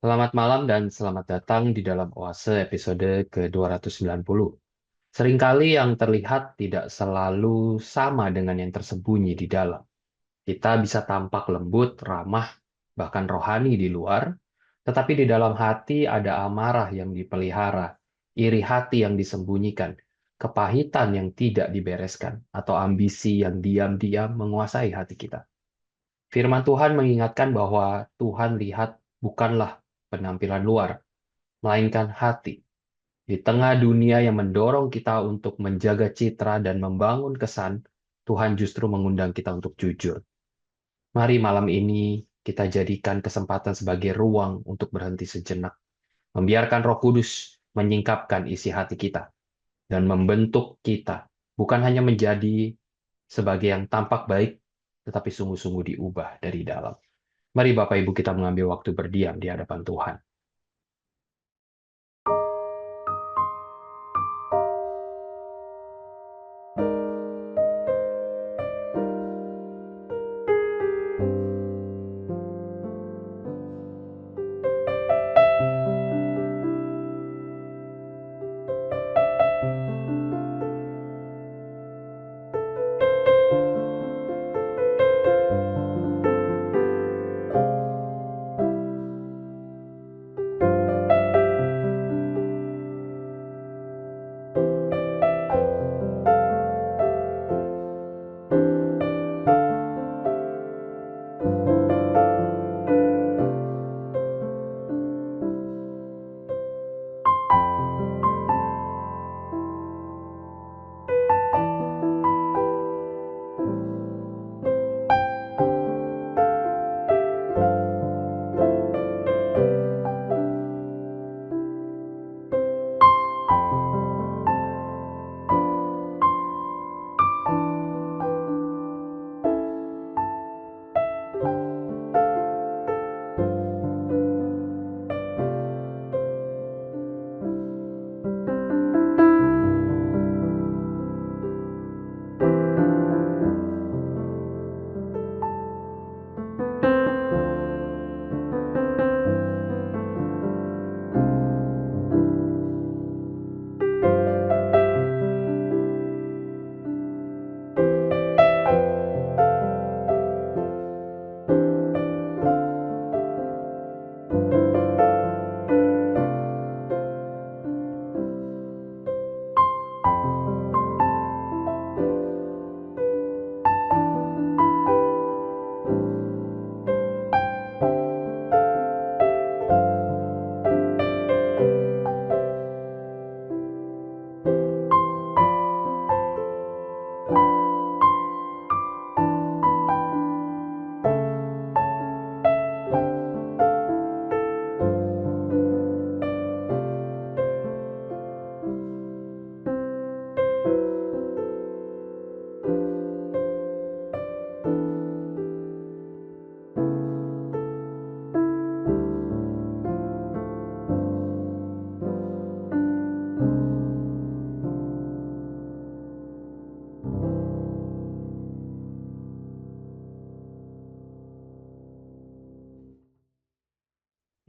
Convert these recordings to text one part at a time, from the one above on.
Selamat malam dan selamat datang di dalam Oase episode ke-290. Seringkali yang terlihat tidak selalu sama dengan yang tersembunyi di dalam. Kita bisa tampak lembut, ramah, bahkan rohani di luar, tetapi di dalam hati ada amarah yang dipelihara, iri hati yang disembunyikan, kepahitan yang tidak dibereskan, atau ambisi yang diam-diam menguasai hati kita. Firman Tuhan mengingatkan bahwa Tuhan lihat bukanlah penampilan luar, melainkan hati. Di tengah dunia yang mendorong kita untuk menjaga citra dan membangun kesan, Tuhan justru mengundang kita untuk jujur. Mari malam ini kita jadikan kesempatan sebagai ruang untuk berhenti sejenak, membiarkan Roh Kudus menyingkapkan isi hati kita dan membentuk kita, bukan hanya menjadi sebagai yang tampak baik, tetapi sungguh-sungguh diubah dari dalam. Mari Bapak Ibu kita mengambil waktu berdiam di hadapan Tuhan.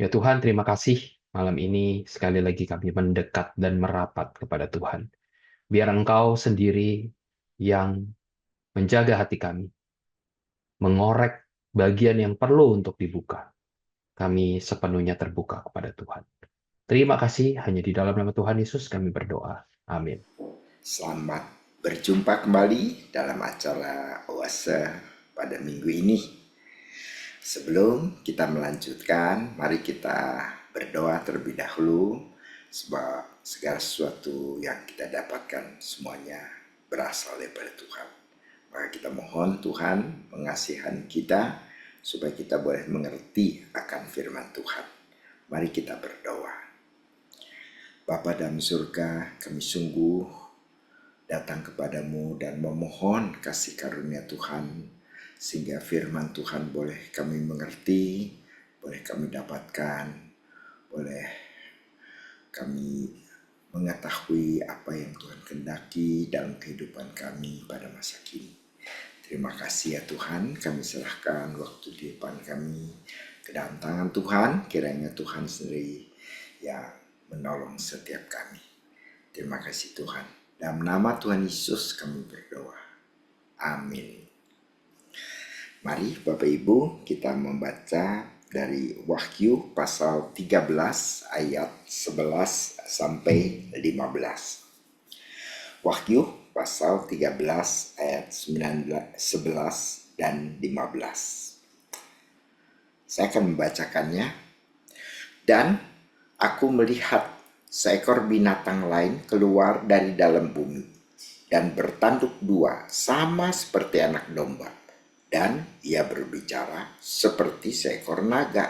Ya Tuhan, terima kasih malam ini sekali lagi kami mendekat dan merapat kepada Tuhan. Biar Engkau sendiri yang menjaga hati kami, mengorek bagian yang perlu untuk dibuka. Kami sepenuhnya terbuka kepada Tuhan. Terima kasih, hanya di dalam nama Tuhan Yesus kami berdoa. Amin. Selamat berjumpa kembali dalam acara Oase pada minggu ini. Sebelum kita melanjutkan, mari kita berdoa terlebih dahulu, sebab segala sesuatu yang kita dapatkan semuanya berasal daripada Tuhan. Maka kita mohon Tuhan mengasihani kita supaya kita boleh mengerti akan firman Tuhan. Mari kita berdoa. Bapa dalam surga, kami sungguh datang kepadamu dan memohon kasih karunia Tuhan, sehingga firman Tuhan boleh kami mengerti, boleh kami dapatkan, boleh kami mengetahui apa yang Tuhan kehendaki dalam kehidupan kami pada masa kini. Terima kasih ya Tuhan, kami serahkan waktu di depan kami ke dalam tangan Tuhan. Kiranya Tuhan sendiri yang menolong setiap kami. Terima kasih Tuhan. Dalam nama Tuhan Yesus kami berdoa. Amin. Mari Bapak Ibu kita membaca dari Wahyu pasal 13 ayat 11 sampai 15. Wahyu pasal 13 ayat 11 dan 15. Saya akan membacakannya. Dan aku melihat seekor binatang lain keluar dari dalam bumi dan bertanduk dua sama seperti anak domba. Dan ia berbicara seperti seekor naga.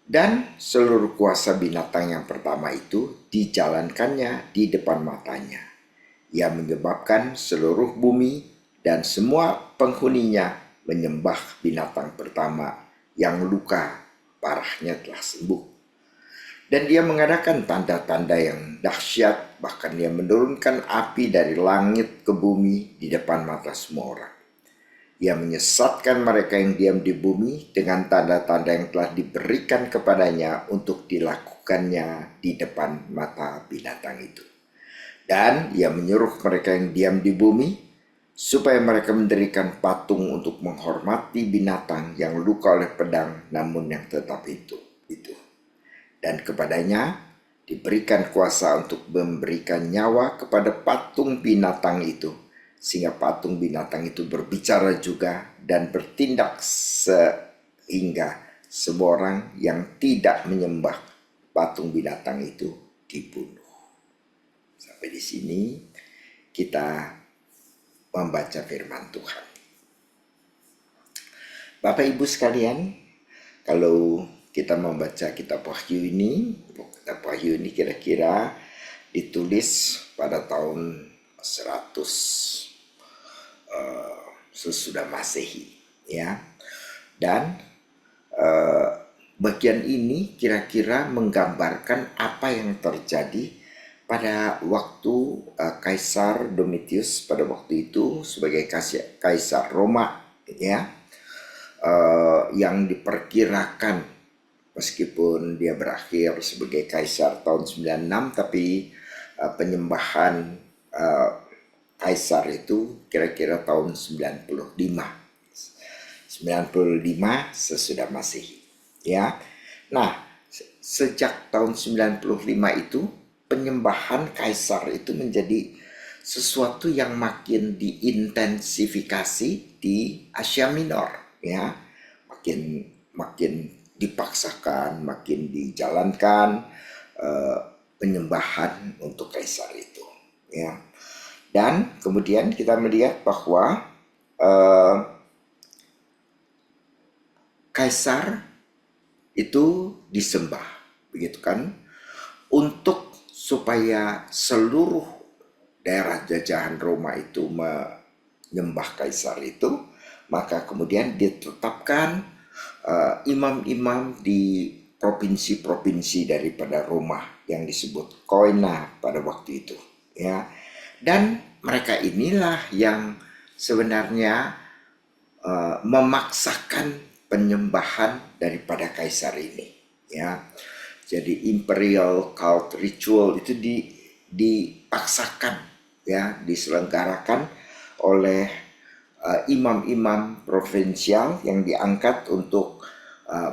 Dan seluruh kuasa binatang yang pertama itu dijalankannya di depan matanya. Ia menyebabkan seluruh bumi dan semua penghuninya menyembah binatang pertama yang luka parahnya telah sembuh. Dan dia mengadakan tanda-tanda yang dahsyat, bahkan dia menurunkan api dari langit ke bumi di depan mata semua orang. Ia menyesatkan mereka yang diam di bumi dengan tanda-tanda yang telah diberikan kepadanya untuk dilakukannya di depan mata binatang itu. Dan ia menyuruh mereka yang diam di bumi supaya mereka mendirikan patung untuk menghormati binatang yang luka oleh pedang namun yang tetap itu. Dan kepadanya diberikan kuasa untuk memberikan nyawa kepada patung binatang itu, sehingga patung binatang itu berbicara juga dan bertindak sehingga semua orang yang tidak menyembah patung binatang itu dibunuh. Sampai di sini kita membaca firman Tuhan. Bapak Ibu sekalian, kalau kita membaca kitab Wahyu ini kira-kira ditulis pada tahun 100 sesudah Masehi, ya. Dan bagian ini kira-kira menggambarkan apa yang terjadi pada waktu Kaisar Domitius pada waktu itu sebagai Kaisar Roma, ya, yang diperkirakan meskipun dia berakhir sebagai Kaisar tahun 96, tapi penyembahan Kaisar itu kira-kira tahun 95 sesudah Masehi, ya. Nah, sejak tahun 95 itu penyembahan Kaisar itu menjadi sesuatu yang makin diintensifikasi di Asia Minor, ya. Makin dipaksakan, makin dijalankan penyembahan untuk Kaisar itu, ya. Dan kemudian kita melihat bahwa Kaisar itu disembah, begitu kan? Untuk supaya seluruh daerah jajahan Roma itu menyembah Kaisar itu, maka kemudian ditetapkan imam-imam di provinsi-provinsi daripada Roma yang disebut koina pada waktu itu, ya. Dan mereka inilah yang sebenarnya memaksakan penyembahan daripada Kaisar ini, ya. Jadi imperial cult ritual itu dipaksakan, ya, diselenggarakan oleh imam-imam provinsial yang diangkat untuk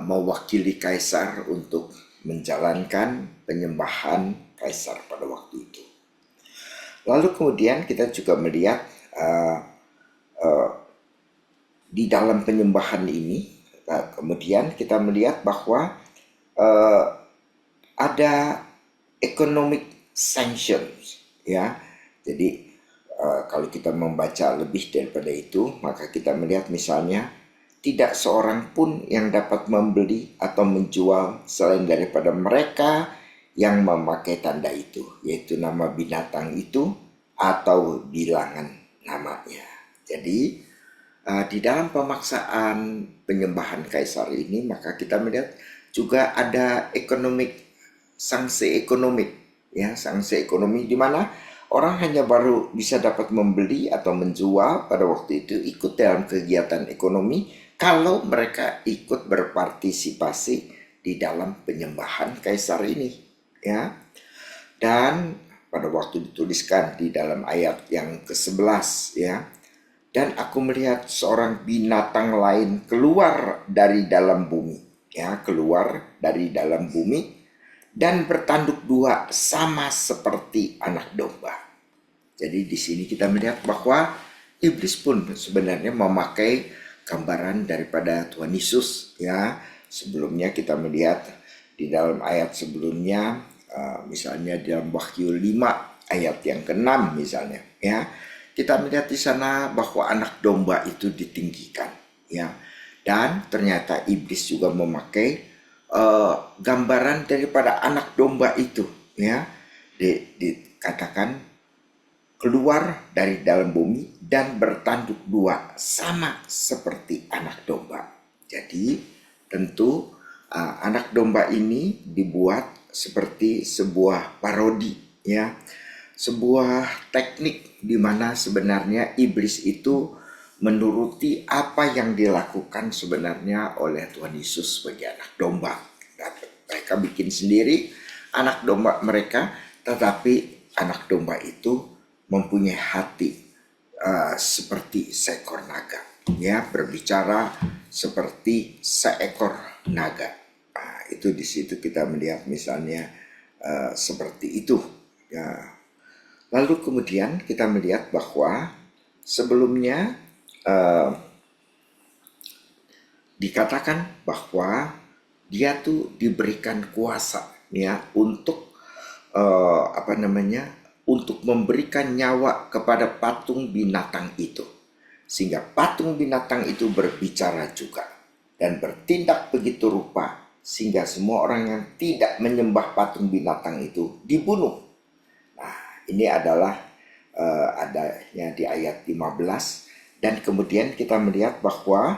mewakili Kaisar untuk menjalankan penyembahan Kaisar pada waktu itu. Lalu kemudian kita juga melihat di dalam penyembahan ini, kemudian kita melihat bahwa ada economic sanctions, ya. Jadi kalau kita membaca lebih daripada itu, maka kita melihat misalnya tidak seorang pun yang dapat membeli atau menjual selain daripada mereka yang memakai tanda itu, yaitu nama binatang itu atau bilangan namanya. Jadi di dalam pemaksaan penyembahan Kaisar ini, maka kita melihat juga ada sanksi ekonomi, ya, sanksi ekonomi di mana orang hanya baru bisa dapat membeli atau menjual pada waktu itu ikut dalam kegiatan ekonomi kalau mereka ikut berpartisipasi di dalam penyembahan kaisar ini, ya. Dan pada waktu dituliskan di dalam ayat yang ke-11, ya, dan aku melihat seorang binatang lain keluar dari dalam bumi, ya, keluar dari dalam bumi dan bertanduk dua sama seperti anak domba. Jadi di sini kita melihat bahwa iblis pun sebenarnya memakai gambaran daripada Tuhan Yesus, ya. Sebelumnya kita melihat di dalam ayat sebelumnya, misalnya dalam Wahyu 5 ayat yang ke-6 misalnya, ya. Kita melihat di sana bahwa anak domba itu ditinggikan, ya. Dan ternyata iblis juga memakai gambaran daripada anak domba itu, ya. Dikatakan keluar dari dalam bumi dan bertanduk dua sama seperti anak domba. Jadi tentu anak domba ini dibuat seperti sebuah parodi, ya, sebuah teknik di mana sebenarnya iblis itu menuruti apa yang dilakukan sebenarnya oleh Tuhan Yesus sebagai anak domba. Dan mereka bikin sendiri anak domba mereka, tetapi anak domba itu mempunyai hati seperti seekor naga, ya, berbicara seperti seekor naga. Itu di situ kita melihat misalnya seperti itu, ya. Lalu kemudian kita melihat bahwa sebelumnya dikatakan bahwa dia tuh diberikan kuasa, ya, untuk untuk memberikan nyawa kepada patung binatang itu, sehingga patung binatang itu berbicara juga dan bertindak begitu rupa sehingga semua orang yang tidak menyembah patung binatang itu dibunuh. Nah, ini adalah adanya di ayat 15. Dan kemudian kita melihat bahwa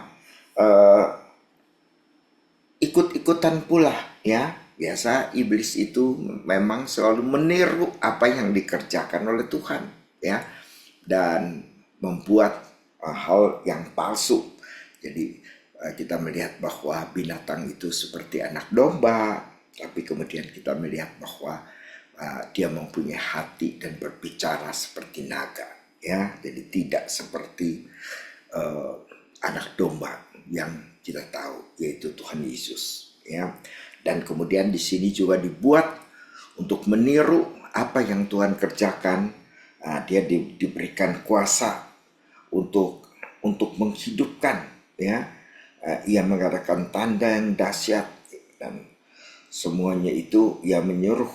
ikut-ikutan pula, ya. Biasa iblis itu memang selalu meniru apa yang dikerjakan oleh Tuhan, ya, dan membuat hal yang palsu. Jadi kita melihat bahwa binatang itu seperti anak domba, tapi kemudian kita melihat bahwa dia mempunyai hati dan berbicara seperti naga, ya. Jadi tidak seperti anak domba yang kita tahu, yaitu Tuhan Yesus, ya. Dan kemudian di sini juga dibuat untuk meniru apa yang Tuhan kerjakan. Dia diberikan kuasa untuk menghidupkan, ya. Ia mengadakan tanda yang dahsyat dan semuanya itu ia menyuruh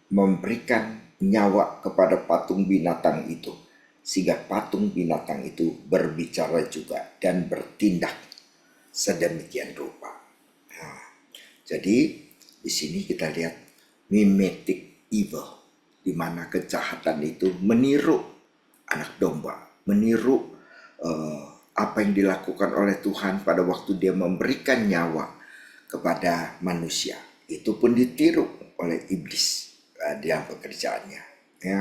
memberikan nyawa kepada patung binatang itu, sehingga patung binatang itu berbicara juga dan bertindak sedemikian rupa. Jadi di sini kita lihat mimetic evil, di mana kejahatan itu meniru anak domba, meniru apa yang dilakukan oleh Tuhan pada waktu dia memberikan nyawa kepada manusia. Itu pun ditiru oleh iblis dalam pekerjaannya, ya.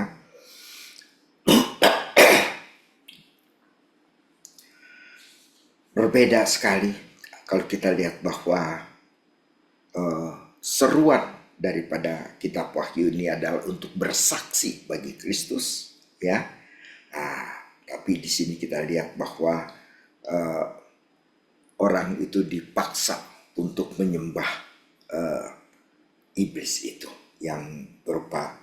Berbeda sekali kalau kita lihat bahwa seruan daripada kitab Wahyu ini adalah untuk bersaksi bagi Kristus, ya. Tapi di sini kita lihat bahwa orang itu dipaksa untuk menyembah iblis itu yang berupa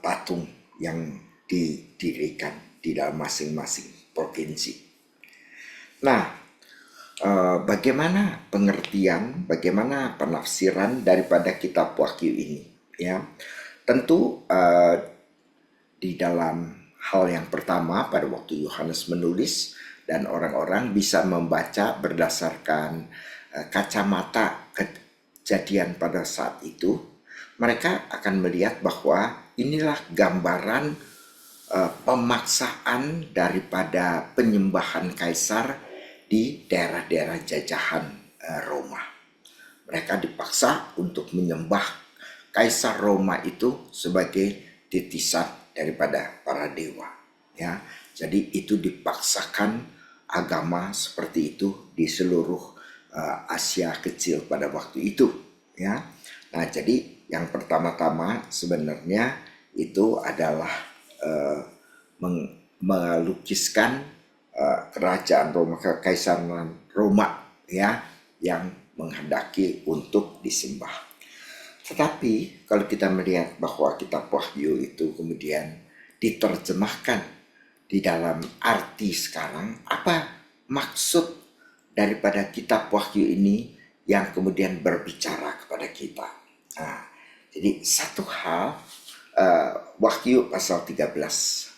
patung yang didirikan di dalam masing-masing provinsi. Nah, bagaimana pengertian, bagaimana penafsiran daripada kitab Wahyu ini, ya. Tentu di dalam hal yang pertama pada waktu Yohanes menulis dan orang-orang bisa membaca berdasarkan kacamata kejadian pada saat itu, mereka akan melihat bahwa inilah gambaran pemaksaan daripada penyembahan kaisar di daerah-daerah jajahan Roma. Mereka dipaksa untuk menyembah kaisar Roma itu sebagai titisan daripada para dewa, ya. Jadi itu dipaksakan agama seperti itu di seluruh Asia kecil pada waktu itu, ya. Nah, jadi yang pertama-tama sebenarnya itu adalah melukiskan kerajaan Roma, kekaisaran Roma, ya, yang menghendaki untuk disembah. Tetapi kalau kita melihat bahwa kitab Wahyu itu kemudian diterjemahkan di dalam arti sekarang, apa maksud daripada kitab Wahyu ini yang kemudian berbicara kepada kita. Nah, jadi satu hal, Wahyu pasal 13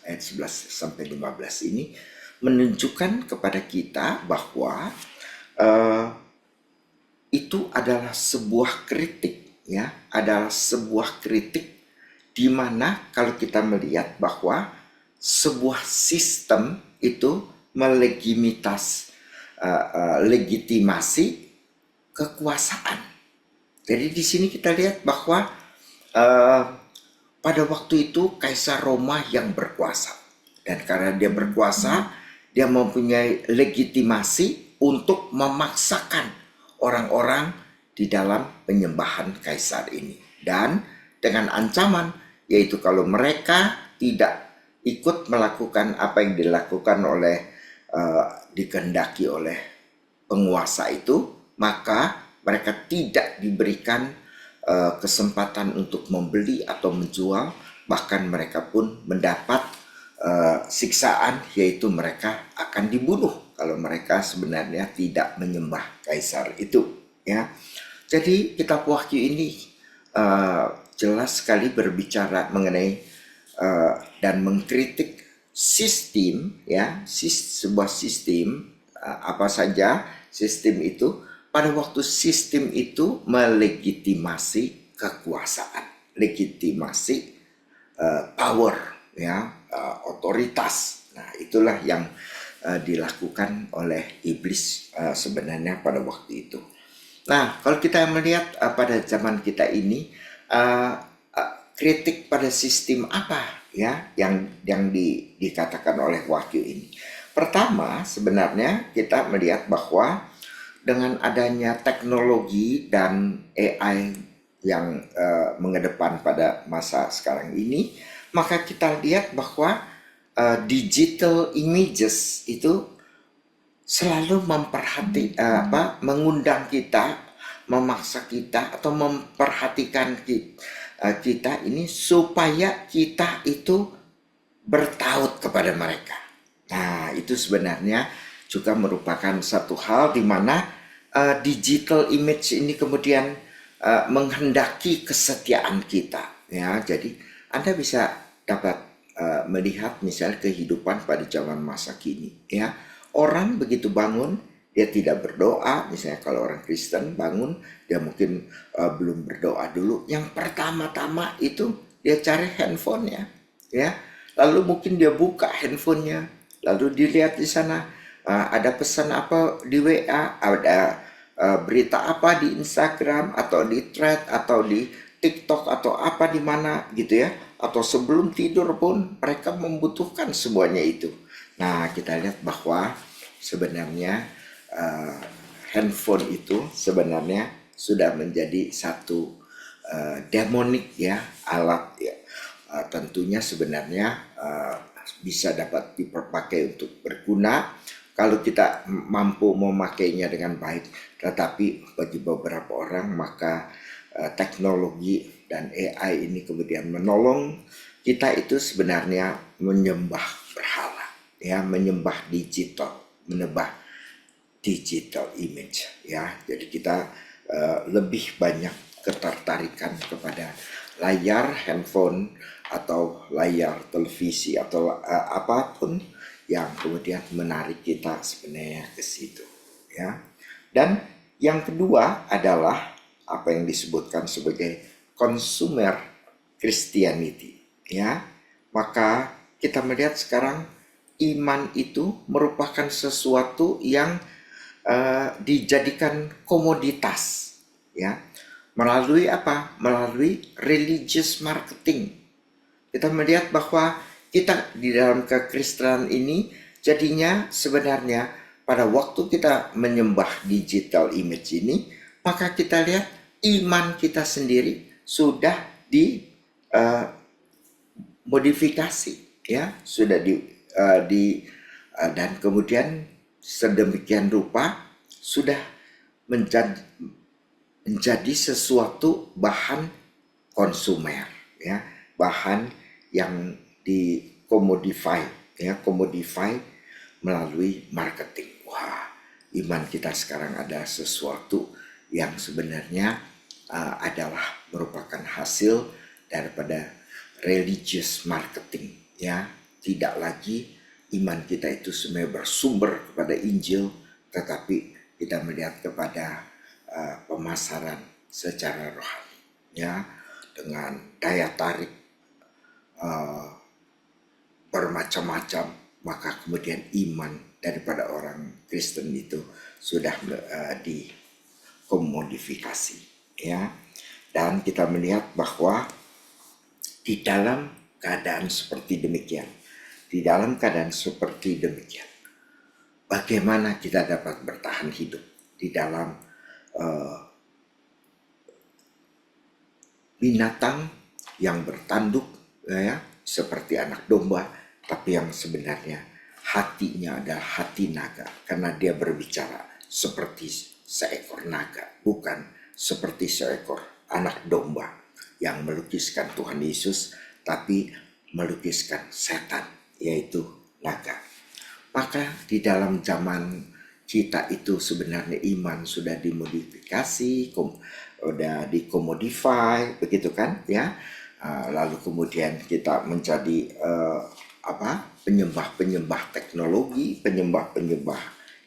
ayat 11 sampai 15 ini menunjukkan kepada kita bahwa itu adalah sebuah kritik, ya, adalah sebuah kritik di mana kalau kita melihat bahwa sebuah sistem itu legitimasi kekuasaan. Jadi di sini kita lihat bahwa pada waktu itu Kaisar Roma yang berkuasa, dan karena dia berkuasa, dia mempunyai legitimasi untuk memaksakan orang-orang di dalam penyembahan kaisar ini, dan dengan ancaman, yaitu kalau mereka tidak ikut melakukan apa yang dilakukan oleh dikehendaki oleh penguasa itu, maka mereka tidak diberikan kesempatan untuk membeli atau menjual, bahkan mereka pun mendapat siksaan, yaitu mereka akan dibunuh kalau mereka sebenarnya tidak menyembah kaisar itu, ya. Jadi kitab Wahyu ini jelas sekali berbicara mengenai dan mengkritik sistem, ya, sebuah sistem, apa saja sistem itu. Pada waktu sistem itu melegitimasi kekuasaan, legitimasi power, ya, otoritas. Nah, itulah yang dilakukan oleh iblis sebenarnya pada waktu itu. Nah, kalau kita melihat pada zaman kita ini, kritik pada sistem apa, ya, yang dikatakan oleh Wahyu ini. Pertama, sebenarnya kita melihat bahwa dengan adanya teknologi dan AI yang mengedepan pada masa sekarang ini, maka kita lihat bahwa digital images itu selalu mengundang kita, memaksa kita atau memperhatikan kita ini supaya kita itu bertaut kepada mereka. Nah, itu sebenarnya juga merupakan satu hal di mana digital image ini kemudian menghendaki kesetiaan kita, ya. Jadi Anda bisa dapat melihat misalnya kehidupan pada zaman masa kini, ya. Orang begitu bangun, dia tidak berdoa. Misalnya kalau orang Kristen bangun, dia mungkin belum berdoa dulu. Yang pertama-tama itu dia cari handphonenya, ya. Lalu mungkin dia buka handphonenya, lalu dilihat di sana ada pesan apa di WA, ada berita apa di Instagram atau di thread atau di TikTok atau apa di mana gitu, ya. Atau sebelum tidur pun mereka membutuhkan semuanya itu. Nah, kita lihat bahwa sebenarnya handphone itu sebenarnya sudah menjadi satu demonik, ya, alat, ya. Tentunya sebenarnya bisa dapat dipakai untuk berguna kalau kita mampu memakainya dengan baik. Tetapi bagi beberapa orang, maka teknologi dan AI ini kemudian menolong kita itu sebenarnya menyembah berhala, ya, menyembah digital, menyembah digital image, ya. Jadi kita lebih banyak ketertarikan kepada layar handphone atau layar televisi atau apapun yang kemudian menarik kita sebenarnya ke situ, ya. Dan yang kedua adalah apa yang disebutkan sebagai consumer Christianity, ya. Maka kita melihat sekarang iman itu merupakan sesuatu yang dijadikan komoditas, ya. Melalui apa? Melalui religious marketing. Kita melihat bahwa kita di dalam kekristenan ini jadinya sebenarnya pada waktu kita menyembah digital image ini, maka kita lihat iman kita sendiri sudah dimodifikasi, ya, sudah dan kemudian sedemikian rupa sudah menjadi sesuatu bahan konsumer, ya, bahan yang dikomodify, ya, komodify melalui marketing. Wah, iman kita sekarang ada sesuatu yang sebenarnya adalah merupakan hasil daripada religious marketing, ya. Tidak lagi iman kita itu sebenarnya bersumber kepada Injil, tetapi kita melihat kepada pemasaran secara rohani, ya, dengan daya tarik bermacam-macam, maka kemudian iman daripada orang Kristen itu sudah dikomodifikasi, ya. Dan kita melihat bahwa di dalam keadaan seperti demikian, bagaimana kita dapat bertahan hidup di dalam binatang yang bertanduk, ya, seperti anak domba, tapi yang sebenarnya hatinya adalah hati naga, karena dia berbicara seperti seekor naga, bukan seperti seekor anak domba yang melukiskan Tuhan Yesus, tapi melukiskan setan, yaitu naga. Maka di dalam zaman kita itu sebenarnya iman sudah dimodifikasi, sudah dikomodify, begitu kan, ya. Lalu kemudian kita menjadi penyembah-penyembah teknologi, penyembah-penyembah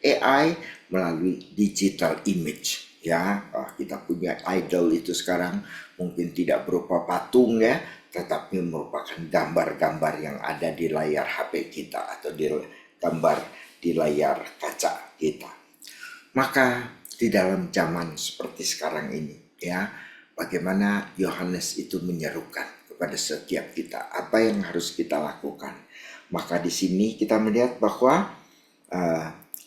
AI melalui digital image, ya. Kita punya idol itu sekarang mungkin tidak berupa patung, ya, tetapi merupakan gambar-gambar yang ada di layar HP kita atau gambar di layar kaca kita. Maka di dalam zaman seperti sekarang ini, ya, bagaimana Yohanes itu menyerukan kepada setiap kita apa yang harus kita lakukan. Maka di sini kita melihat bahwa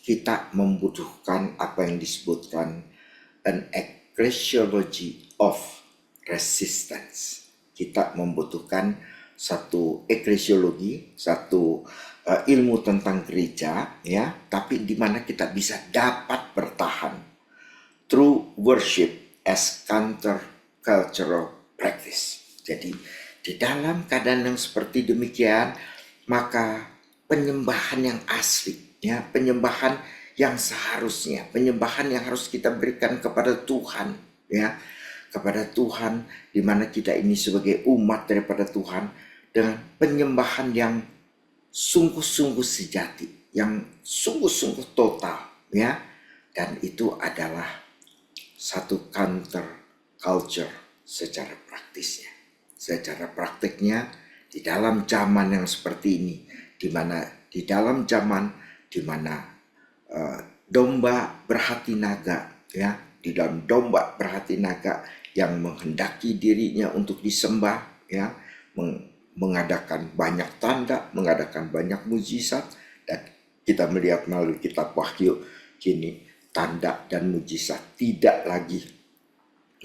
kita membutuhkan apa yang disebutkan an ecclesiology of resistance. Kita membutuhkan satu eklesiologi, satu ilmu tentang gereja, ya, tapi di mana kita bisa dapat bertahan through worship as counter cultural practice. Jadi di dalam keadaan yang seperti demikian, maka penyembahan yang asli, ya, penyembahan yang seharusnya, penyembahan yang harus kita berikan kepada Tuhan, ya, kepada Tuhan, di mana kita ini sebagai umat daripada Tuhan, dengan penyembahan yang sungguh-sungguh sejati, yang sungguh-sungguh total, ya, dan itu adalah satu counter culture secara praktisnya. Secara praktiknya di dalam zaman yang seperti ini, di mana domba berhati naga, ya, di dalam domba berhati naga yang menghendaki dirinya untuk disembah, ya, mengadakan banyak tanda, mengadakan banyak mujizat, dan kita melihat melalui kitab Wahyu kini tanda dan mujizat tidak lagi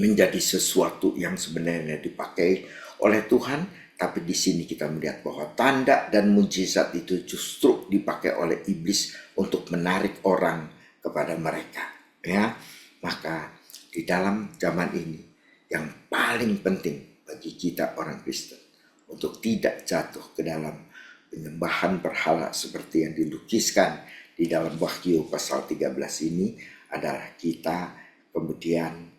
menjadi sesuatu yang sebenarnya dipakai oleh Tuhan, tapi di sini kita melihat bahwa tanda dan mujizat itu justru dipakai oleh iblis untuk menarik orang kepada mereka, ya. Maka di dalam zaman ini yang paling penting bagi kita orang Kristen untuk tidak jatuh ke dalam penyembahan berhala seperti yang dilukiskan di dalam Wahyu pasal 13 ini adalah kita kemudian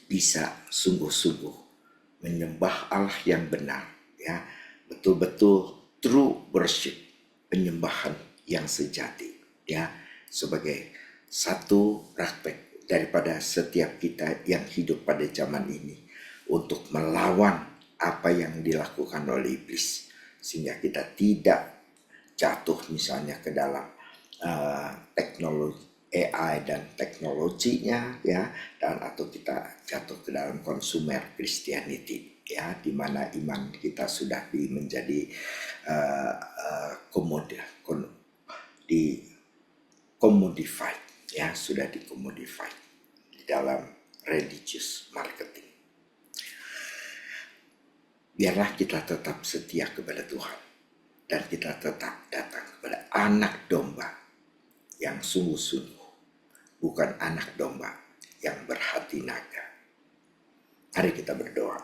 bisa sungguh-sungguh menyembah Allah yang benar, ya, betul-betul true worship, penyembahan yang sejati, ya, sebagai satu praktek daripada setiap kita yang hidup pada zaman ini untuk melawan apa yang dilakukan oleh iblis, sehingga kita tidak jatuh misalnya ke dalam teknologi AI dan teknologinya, ya, dan atau kita jatuh ke dalam consumer Christianity, ya, di mana iman kita sudah menjadi dicommodified, ya, sudah dicommodified di dalam religious marketing. Biarlah kita tetap setia kepada Tuhan dan kita tetap datang kepada anak domba yang sungguh-sungguh, bukan anak domba yang berhati naga. Mari kita berdoa.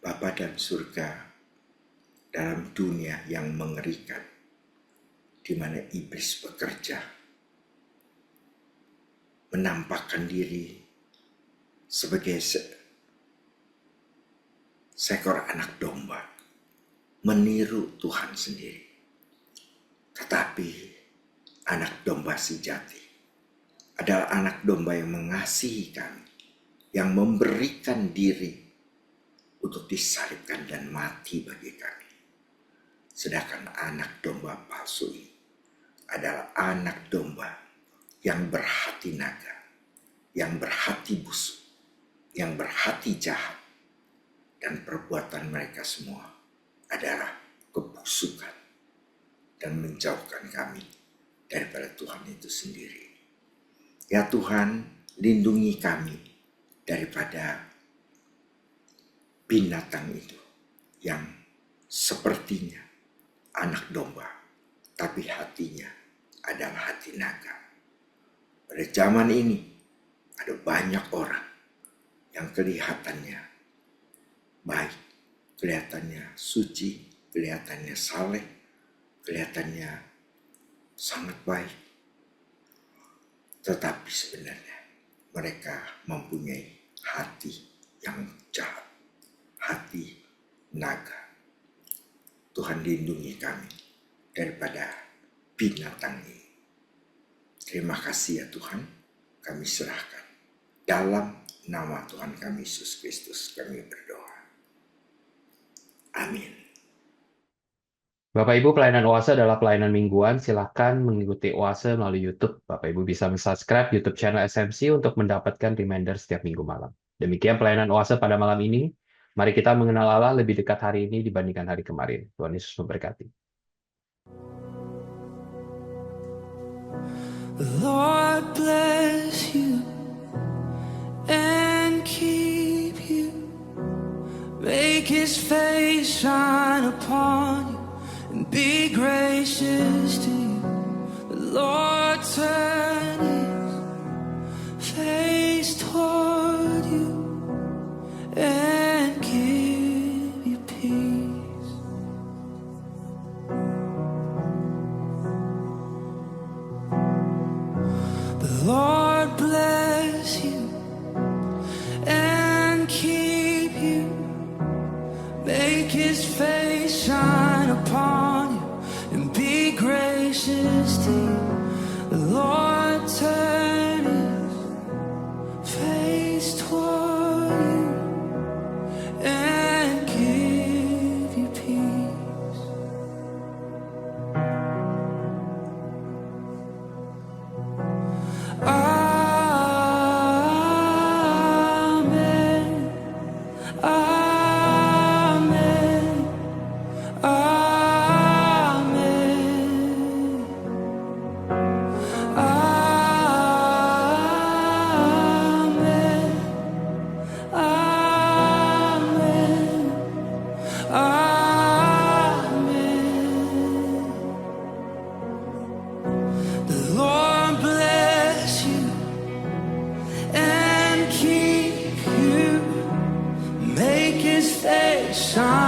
Bapa dan surga, dalam dunia yang mengerikan, di mana iblis bekerja, menampakkan diri sebagai seekor anak domba, meniru Tuhan sendiri. Tetapi anak domba sejati adalah anak domba yang mengasihi kami, yang memberikan diri untuk disalibkan dan mati bagi kami. Sedangkan anak domba palsu ini adalah anak domba yang berhati naga, yang berhati busuk, yang berhati jahat, dan perbuatan mereka semua adalah kebusukan dan menjauhkan kami daripada Tuhan itu sendiri. Ya Tuhan, lindungi kami daripada binatang itu yang sepertinya anak domba, tapi hatinya adalah hati naga. Pada zaman ini ada banyak orang yang kelihatannya baik, kelihatannya suci, kelihatannya saleh, kelihatannya sangat baik. Tetapi sebenarnya mereka mempunyai hati yang jahat, hati naga. Tuhan lindungi kami daripada binatang ini. Terima kasih ya Tuhan, kami serahkan. Dalam nama Tuhan kami Yesus Kristus kami berdoa. Amin. Bapak Ibu, pelayanan Oase adalah pelayanan mingguan. Silakan mengikuti Oase melalui YouTube. Bapak Ibu bisa subscribe YouTube channel SMC untuk mendapatkan reminder setiap minggu malam. Demikian pelayanan Oase pada malam ini. Mari kita mengenal Allah lebih dekat hari ini dibandingkan hari kemarin. Tuhan Yesus memberkati. The Lord bless you and keep you. Make his face shine upon you and be gracious to you. The Lord turn his face toward you and give you peace. The Lord bless you and keep you. Make his face shine upon you and be gracious to you. The Lord turn his face toward you and give you peace. Amen. Amen. Amen. Amen. Amen. Amen. The Lord bless you and keep you. Make his face shine